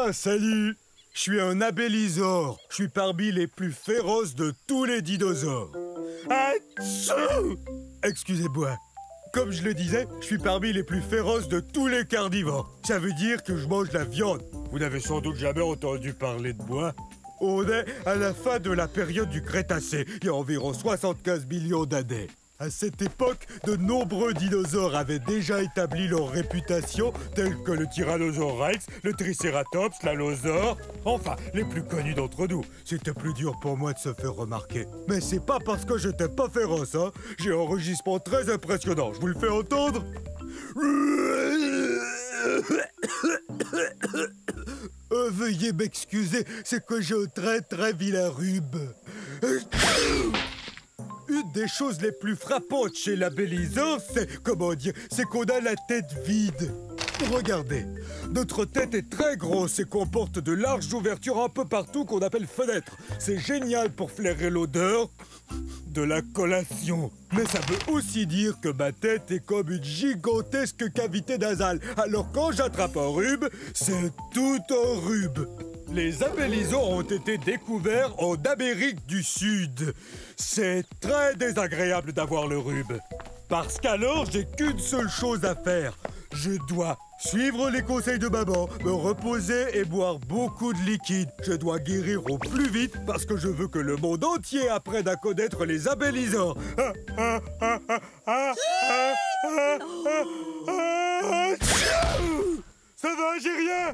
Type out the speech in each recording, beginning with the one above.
Ah, salut! Je suis un abélisore. Je suis parmi les plus féroces de tous les dinosaures. Atchou! Excusez-moi. Comme je le disais, je suis parmi les plus féroces de tous les carnivores. Ça veut dire que je mange la viande. Vous n'avez sans doute jamais entendu parler de moi. On est à la fin de la période du Crétacé, il y a environ 75 millions d'années. À cette époque, de nombreux dinosaures avaient déjà établi leur réputation, tels que le Tyrannosaure Rex, le Triceratops, l'Allosaure, enfin, les plus connus d'entre nous. C'était plus dur pour moi de se faire remarquer. Mais c'est pas parce que j'étais pas féroce, hein. J'ai un rugissement très impressionnant, je vous le fais entendre. Veuillez m'excuser, c'est que j'ai un très vilain rhume. Une des choses les plus frappantes chez l'abélisore, c'est qu'on a la tête vide. Regardez, notre tête est très grosse et comporte de larges ouvertures un peu partout qu'on appelle fenêtres. C'est génial pour flairer l'odeur de la collation. Mais ça veut aussi dire que ma tête est comme une gigantesque cavité nasale. Alors quand j'attrape un rhume, c'est tout un rhume. Les abélisores ont été découverts en Amérique du Sud. C'est très désagréable d'avoir le rhume. Parce qu'alors, j'ai qu'une seule chose à faire. Je dois suivre les conseils de maman, me reposer et boire beaucoup de liquide. Je dois guérir au plus vite parce que je veux que le monde entier apprenne à connaître les abélisores. Ça va, j'ai rien!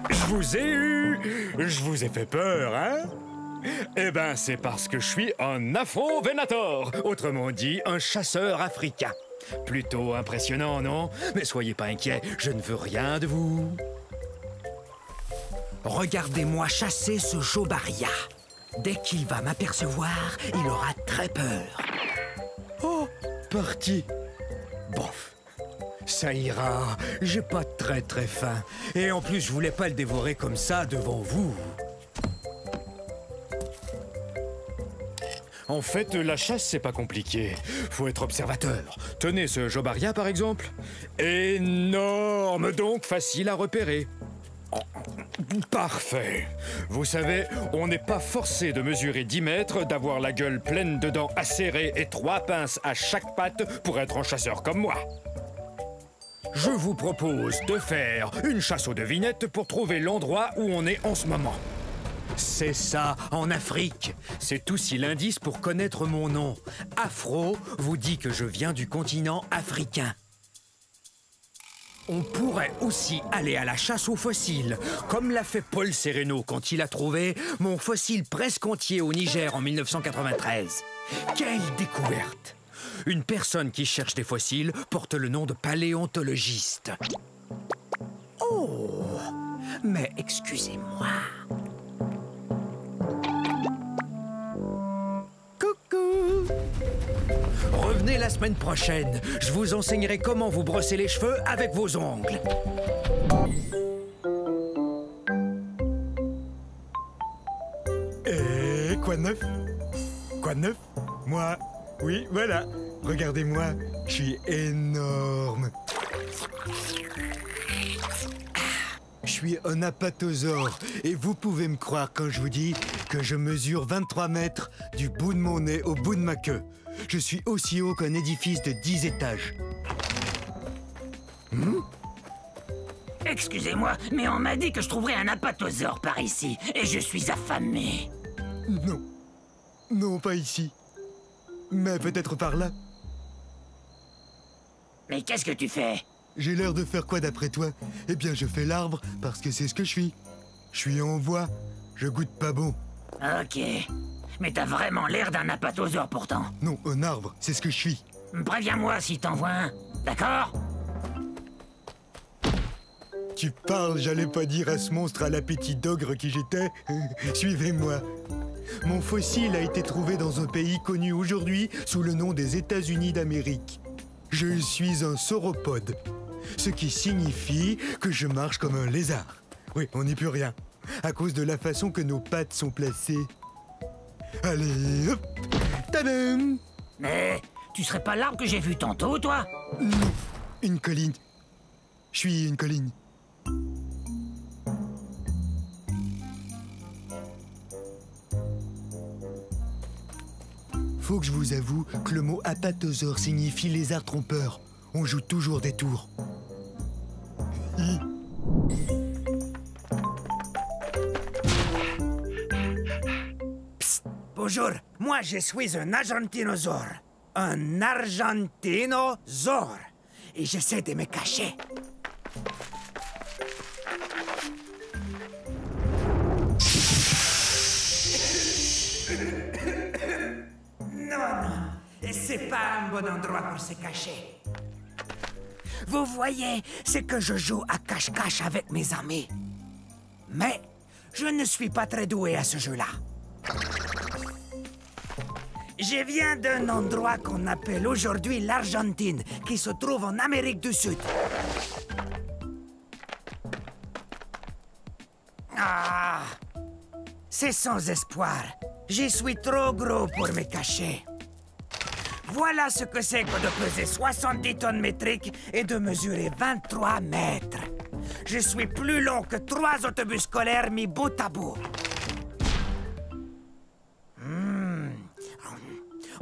Je vous ai eu! Je vous ai fait peur, hein? Eh ben, c'est parce que je suis un Afro-Venator, autrement dit, un chasseur africain. Plutôt impressionnant, non? Mais soyez pas inquiets, je ne veux rien de vous. Regardez-moi chasser ce Jaubaria. Dès qu'il va m'apercevoir, il aura très peur. Oh, parti. Bof. Ça ira, j'ai pas très faim. Et en plus, je voulais pas le dévorer comme ça devant vous. En fait, la chasse, c'est pas compliqué. Faut être observateur. Tenez ce Jaubaria, par exemple. Énorme, donc facile à repérer. Parfait. Vous savez, on n'est pas forcé de mesurer 10 mètres, d'avoir la gueule pleine de dents acérées et 3 pinces à chaque patte pour être un chasseur comme moi. Je vous propose de faire une chasse aux devinettes pour trouver l'endroit où on est en ce moment. C'est ça, en Afrique. C'est aussi l'indice pour connaître mon nom. Afro vous dit que je viens du continent africain. On pourrait aussi aller à la chasse aux fossiles, comme l'a fait Paul Sereno quand il a trouvé mon fossile presque entier au Niger en 1993. Quelle découverte! Une personne qui cherche des fossiles porte le nom de paléontologiste. Oh! Mais excusez-moi. Coucou! Revenez la semaine prochaine. Je vous enseignerai comment vous brosser les cheveux avec vos ongles. Et quoi de neuf? Quoi de neuf? Moi? Oui, voilà. Regardez-moi, je suis énorme. Je suis un apatosaure et vous pouvez me croire quand je vous dis que je mesure 23 mètres du bout de mon nez au bout de ma queue. Je suis aussi haut qu'un édifice de 10 étages. Excusez-moi, mais on m'a dit que je trouverais un apatosaure par ici, et je suis affamé. Non. Non, pas ici. Mais peut-être par là. Mais qu'est-ce que tu fais? J'ai l'air de faire quoi d'après toi? Eh bien, je fais l'arbre parce que c'est ce que je suis. Je suis en voie. Je goûte pas bon. Ok. Mais t'as vraiment l'air d'un apatosaure pourtant. Non, un arbre, c'est ce que je suis. Préviens-moi si t'en vois un, d'accord? Tu parles, j'allais pas dire à ce monstre à l'appétit d'ogre qui j'étais. Suivez-moi. Mon fossile a été trouvé dans un pays connu aujourd'hui sous le nom des États-Unis d'Amérique. Je suis un sauropode, ce qui signifie que je marche comme un lézard. Oui, on n'y peut rien, à cause de la façon que nos pattes sont placées. Allez, hop, tadam! Mais tu serais pas l'arbre que j'ai vu tantôt, toi? Non, une colline. Je suis une colline. Faut que je vous avoue que le mot apatosaure signifie lézard trompeur. On joue toujours des tours. Psst, bonjour, moi je suis un argentinosaure. Un argentinosaure. Et j'essaie de me cacher. Non, c'est pas un bon endroit pour se cacher. Vous voyez, c'est que je joue à cache-cache avec mes amis. Mais je ne suis pas très doué à ce jeu-là. Je viens d'un endroit qu'on appelle aujourd'hui l'Argentine, qui se trouve en Amérique du Sud. Ah! C'est sans espoir. Je suis trop gros pour me cacher. Voilà ce que c'est que de peser 70 tonnes métriques et de mesurer 23 mètres. Je suis plus long que 3 autobus scolaires mis bout à bout.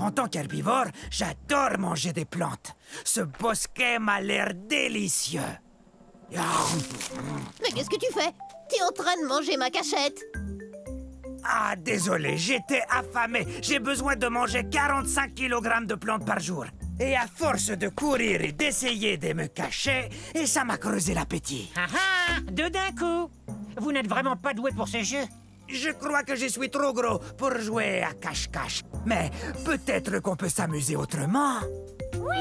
En tant qu'herbivore, j'adore manger des plantes. Ce bosquet m'a l'air délicieux. Mais qu'est-ce que tu fais? T'es en train de manger ma cachette. Ah, désolé, j'étais affamé. J'ai besoin de manger 45 kg de plantes par jour. Et à force de courir et d'essayer de me cacher, et ça m'a creusé l'appétit. Ah ah! Deux d'un coup! Vous n'êtes vraiment pas doué pour ce jeu. Je crois que je suis trop gros pour jouer à cache-cache. Mais peut-être qu'on peut s'amuser autrement. Oui!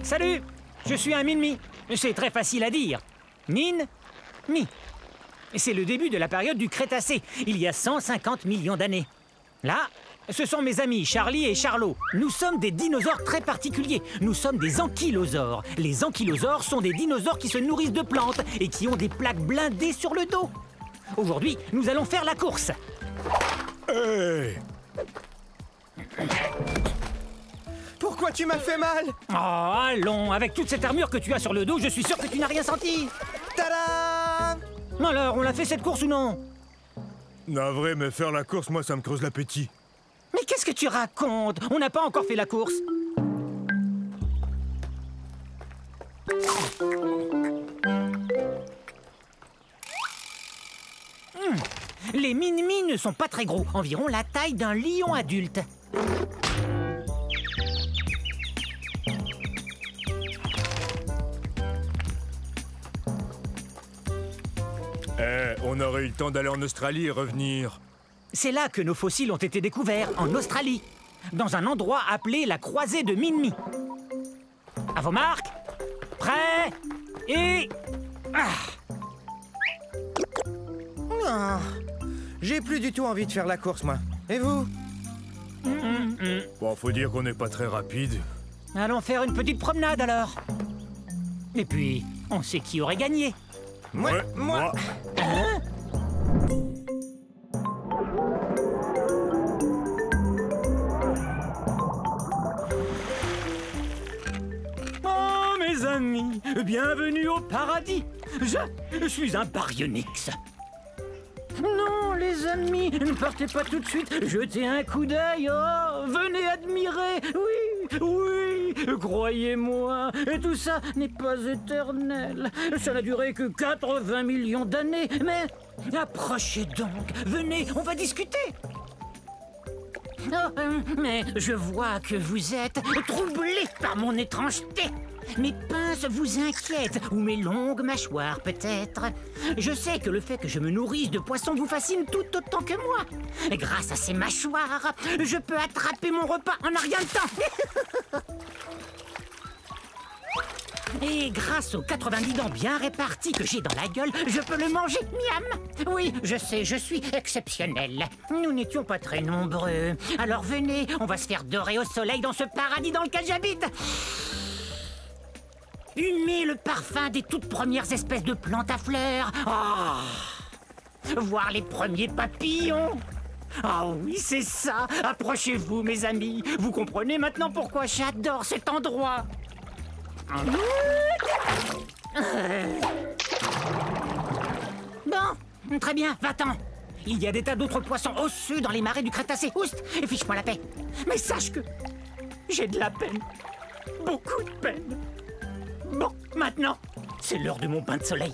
Salut! Je suis un Min-Mi. C'est très facile à dire. Min-Mi. C'est le début de la période du Crétacé, il y a 150 millions d'années. Là, ce sont mes amis Charlie et Charlot. Nous sommes des dinosaures très particuliers. Nous sommes des ankylosaures. Les ankylosaures sont des dinosaures qui se nourrissent de plantes et qui ont des plaques blindées sur le dos. Aujourd'hui, nous allons faire la course. Hey! Pourquoi tu m'as fait mal? Oh, allons, avec toute cette armure que tu as sur le dos, je suis sûr que tu n'as rien senti. Tada! Alors, on l'a fait cette course ou non? Navré, mais faire la course, moi, ça me creuse l'appétit. Mais qu'est-ce que tu racontes? On n'a pas encore fait la course. Les Min-Mi ne sont pas très gros, environ la taille d'un lion adulte. On aurait eu le temps d'aller en Australie et revenir. C'est là que nos fossiles ont été découverts, en Australie, dans un endroit appelé la croisée de Min-Mi. À vos marques, prêts et... Non, j'ai plus du tout envie de faire la course, moi. Et vous? Bon, faut dire qu'on n'est pas très rapide. Allons faire une petite promenade alors. Et puis, on sait qui aurait gagné. Moi. Hein? Oh, mes amis, bienvenue au paradis. Je suis un baryonyx. Non, les amis, ne partez pas tout de suite. Jetez un coup d'œil. Oh, venez admirer. Oui, croyez-moi. Et tout ça n'est pas éternel. Ça n'a duré que 80 millions d'années. Mais approchez donc. Venez, on va discuter. Oh, mais je vois que vous êtes troublé par mon étrangeté. Mes pinces vous inquiètent, ou mes longues mâchoires peut-être. Je sais que le fait que je me nourrisse de poissons vous fascine tout autant que moi. Grâce à ces mâchoires, je peux attraper mon repas en un rien de temps. Et grâce aux 90 dents bien réparties que j'ai dans la gueule, je peux le manger, miam. Oui, je sais, je suis exceptionnel. Nous n'étions pas très nombreux. Alors venez, on va se faire dorer au soleil dans ce paradis dans lequel j'habite. Humer le parfum des toutes premières espèces de plantes à fleurs. Voir les premiers papillons. Ah oui, c'est ça. Approchez-vous, mes amis. Vous comprenez maintenant pourquoi j'adore cet endroit. Bon, très bien, va-t'en. Il y a des tas d'autres poissons osseux dans les marais du Crétacé. Oust, et fiche-moi la paix. Mais sache que j'ai de la peine. Beaucoup de peine. Bon, maintenant, c'est l'heure de mon bain de soleil.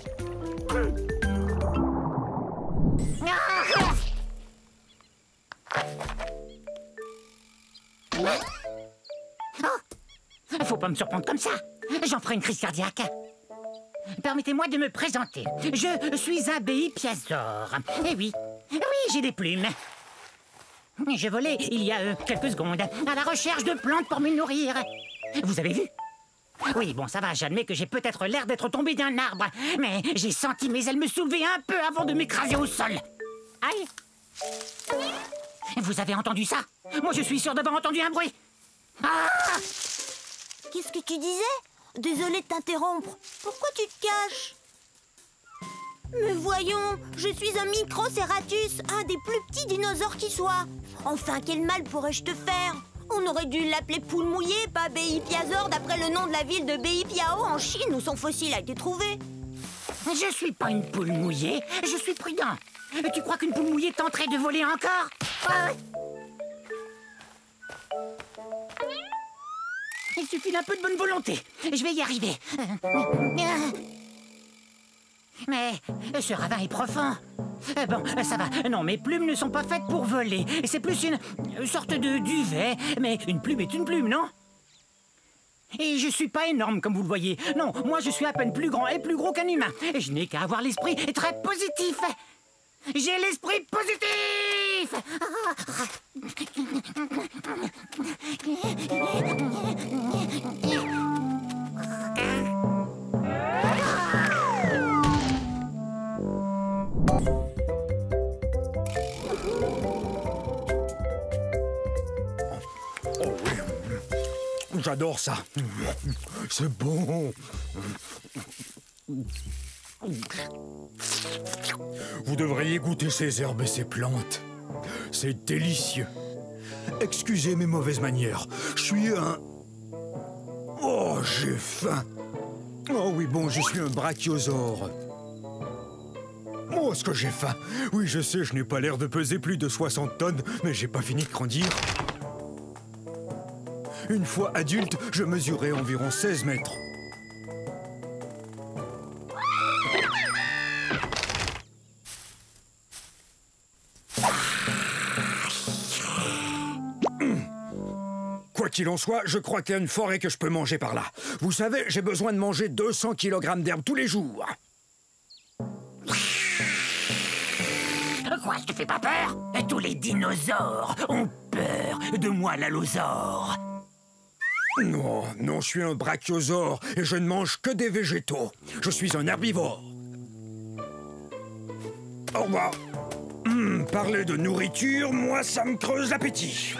Faut pas me surprendre comme ça. J'en ferai une crise cardiaque. Permettez-moi de me présenter. Je suis Abéi Piazor. Eh oui, j'ai des plumes. Je volais il y a quelques secondes à la recherche de plantes pour me nourrir. Vous avez vu? Oui, bon, ça va, j'admets que j'ai peut-être l'air d'être tombé d'un arbre, mais j'ai senti mes ailes me soulever un peu avant de m'écraser au sol. Aïe! Vous avez entendu ça? Moi, je suis sûr d'avoir entendu un bruit. Qu'est-ce que tu disais? Désolé de t'interrompre. Pourquoi tu te caches? Mais voyons, je suis un Microceratus, un des plus petits dinosaures qui soit. Enfin, quel mal pourrais-je te faire? On aurait dû l'appeler Poule Mouillée, pas Béi Piazor, d'après le nom de la ville de Béi Piao en Chine où son fossile a été trouvé. Je suis pas une poule mouillée, je suis prudent. Tu crois qu'une poule mouillée tenterait de voler encore? Il suffit d'un peu de bonne volonté. Je vais y arriver. Mais ce ravin est profond. Bon, ça va. Non, mes plumes ne sont pas faites pour voler. C'est plus une sorte de duvet. Mais une plume est une plume, non? Et je suis pas énorme, comme vous le voyez. Non, moi je suis à peine plus grand et plus gros qu'un humain. Et je n'ai qu'à avoir l'esprit très positif. J'ai l'esprit positif! J'adore ça. C'est bon. Vous devriez goûter ces herbes et ces plantes. C'est délicieux. Excusez mes mauvaises manières. Je suis un... Oh, j'ai faim. Oh oui, bon, je suis un brachiosaure. Oh, est-ce que j'ai faim? Oui, je sais, je n'ai pas l'air de peser plus de 60 tonnes, mais j'ai pas fini de grandir. Une fois adulte, je mesurais environ 16 mètres. Quoi qu'il en soit, je crois qu'il y a une forêt que je peux manger par là. Vous savez, j'ai besoin de manger 200 kg d'herbe tous les jours. Quoi, je te fais pas peur? Tous les dinosaures ont peur de moi, l'allosaure. Non, non, je suis un brachiosaure et je ne mange que des végétaux. Je suis un herbivore. Au revoir. Parler de nourriture, moi, ça me creuse l'appétit.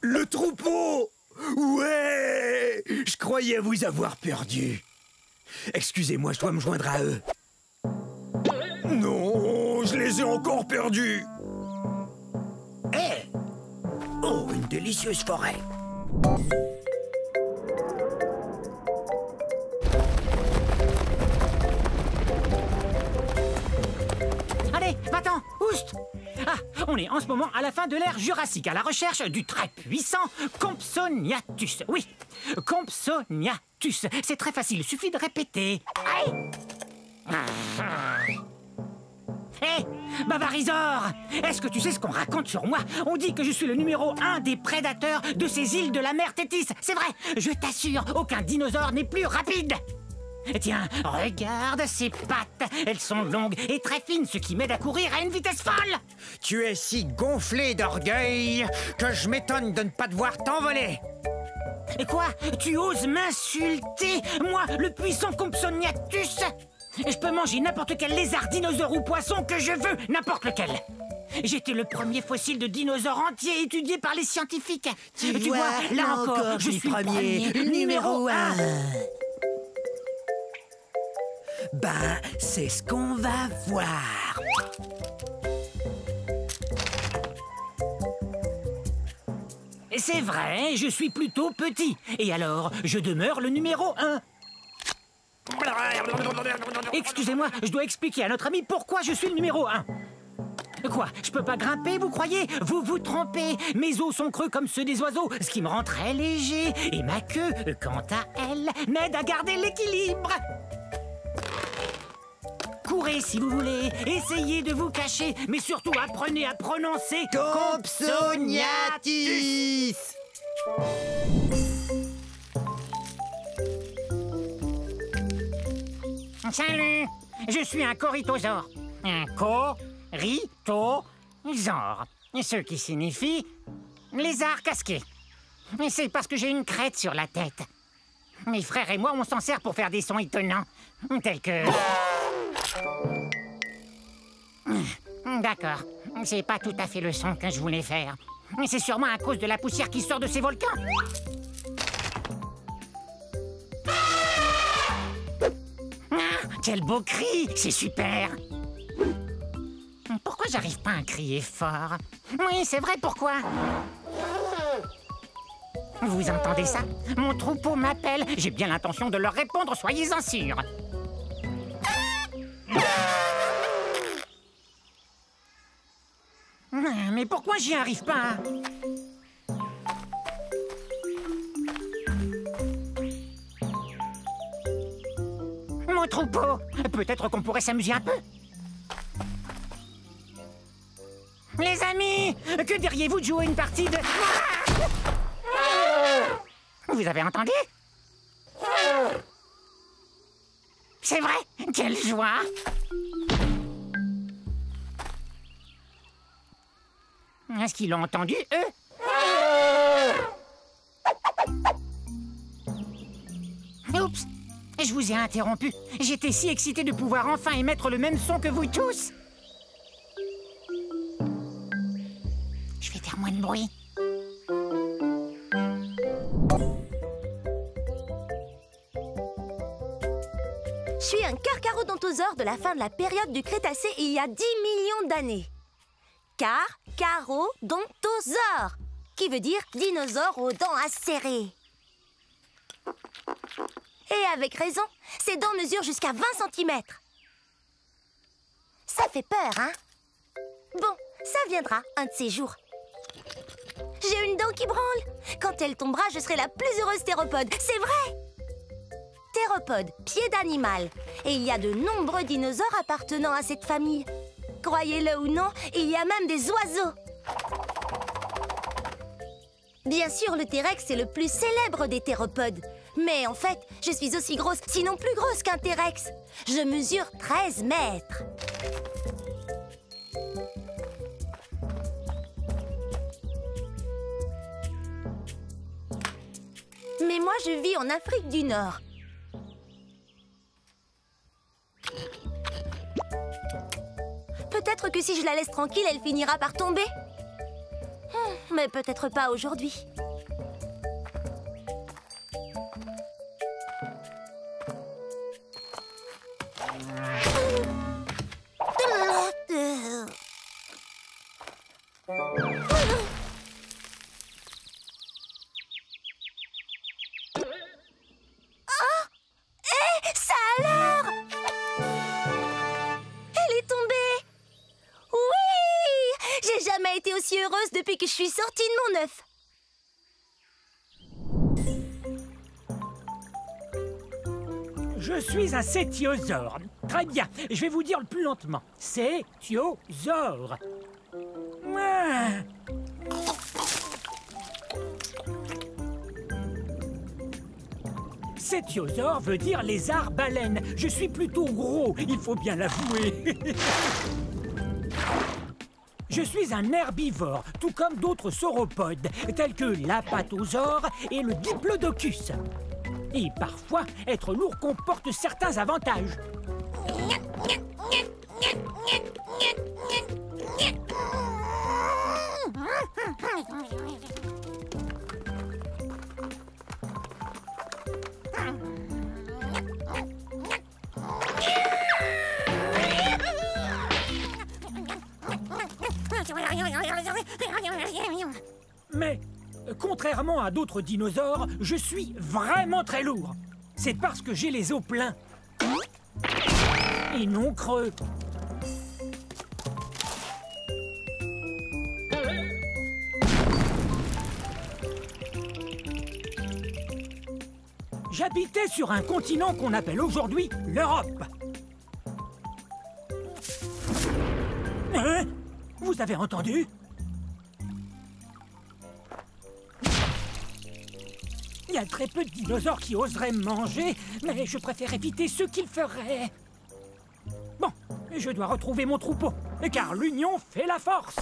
Le troupeau! Ouais! Je croyais vous avoir perdu. Excusez-moi, je dois me joindre à eux. Non, je les ai encore perdus. Hé! Oh, une délicieuse forêt. Allez, va-t'en, oust! On est en ce moment à la fin de l'ère Jurassique, à la recherche du très puissant Compsognathus. Oui, Compsognathus. C'est très facile, il suffit de répéter. Hé, Bavarisor, est-ce que tu sais ce qu'on raconte sur moi? On dit que je suis le numéro 1 des prédateurs de ces îles de la mer Tétis. C'est vrai, je t'assure, aucun dinosaure n'est plus rapide. Tiens, regarde ces pattes. Elles sont longues et très fines, ce qui m'aide à courir à une vitesse folle. Tu es si gonflé d'orgueil que je m'étonne de ne pas te voir t'envoler. Et quoi? Tu oses m'insulter? Moi, le puissant Compsognathus? Je peux manger n'importe quel lézard, dinosaure ou poisson que je veux, n'importe lequel. J'étais le premier fossile de dinosaure entier étudié par les scientifiques. Tu vois, là encore, je suis le premier, numéro 1. Ben, c'est ce qu'on va voir. C'est vrai, je suis plutôt petit. Et alors, je demeure le numéro 1. Excusez-moi, je dois expliquer à notre ami pourquoi je suis le numéro 1. Quoi, je peux pas grimper, vous croyez? Vous vous trompez. Mes os sont creux comme ceux des oiseaux, ce qui me rend très léger. Et ma queue, quant à elle, m'aide à garder l'équilibre. Courez si vous voulez, essayez de vous cacher, mais surtout apprenez à prononcer Compsognathus. Salut, je suis un corythosaure. Un corythosaure, ce qui signifie lézard casqué. C'est parce que j'ai une crête sur la tête. Mes frères et moi, on s'en sert pour faire des sons étonnants, tels que... D'accord, c'est pas tout à fait le son que je voulais faire. C'est sûrement à cause de la poussière qui sort de ces volcans. Quel beau cri! C'est super! Pourquoi j'arrive pas à crier fort? Oui, c'est vrai, pourquoi? Vous entendez ça? Mon troupeau m'appelle. J'ai bien l'intention de leur répondre, soyez-en sûrs. Mais pourquoi j'y arrive pas? Mon troupeau! Peut-être qu'on pourrait s'amuser un peu. Les amis, que diriez-vous de jouer une partie de... Vous avez entendu? C'est vrai? Quelle joie! Est-ce qu'ils l'ont entendu, eux? Oups! Je vous ai interrompu. J'étais si excité de pouvoir enfin émettre le même son que vous tous. Je vais faire moins de bruit. Je suis un carcharodontosaure de la fin de la période du Crétacé il y a 10 millions d'années. Carcharodontosaure, qui veut dire dinosaure aux dents acérées. Et avec raison, ses dents mesurent jusqu'à 20 cm. Ça fait peur, hein? Bon, ça viendra un de ces jours. J'ai une dent qui branle. Quand elle tombera, je serai la plus heureuse théropode. C'est vrai! Théropode, pied d'animal. Et il y a de nombreux dinosaures appartenant à cette famille. Croyez-le ou non, il y a même des oiseaux. Bien sûr, le T-Rex est le plus célèbre des théropodes. Mais en fait, je suis aussi grosse, sinon plus grosse qu'un T-Rex. Je mesure 13 mètres. Mais moi, je vis en Afrique du Nord. Peut-être que si je la laisse tranquille, elle finira par tomber. Mais peut-être pas aujourd'hui. Aussi heureuse depuis que je suis sortie de mon œuf. Je suis un cétiosaure. Très bien, je vais vous dire le plus lentement. Cétiosaure. Ah. Cétiosaure veut dire lézard-baleine. Je suis plutôt gros, il faut bien l'avouer. Je suis un herbivore, tout comme d'autres sauropodes, tels que l'apatosaure et le diplodocus. Et parfois, être lourd comporte certains avantages. Mais, contrairement à d'autres dinosaures, je suis vraiment très lourd. C'est parce que j'ai les os pleins. Et non creux. J'habitais sur un continent qu'on appelle aujourd'hui l'Europe. Hein? Vous avez entendu? Il y a très peu de dinosaures qui oseraient me manger, mais je préfère éviter ceux qui le feraient. Bon, je dois retrouver mon troupeau, car l'union fait la force.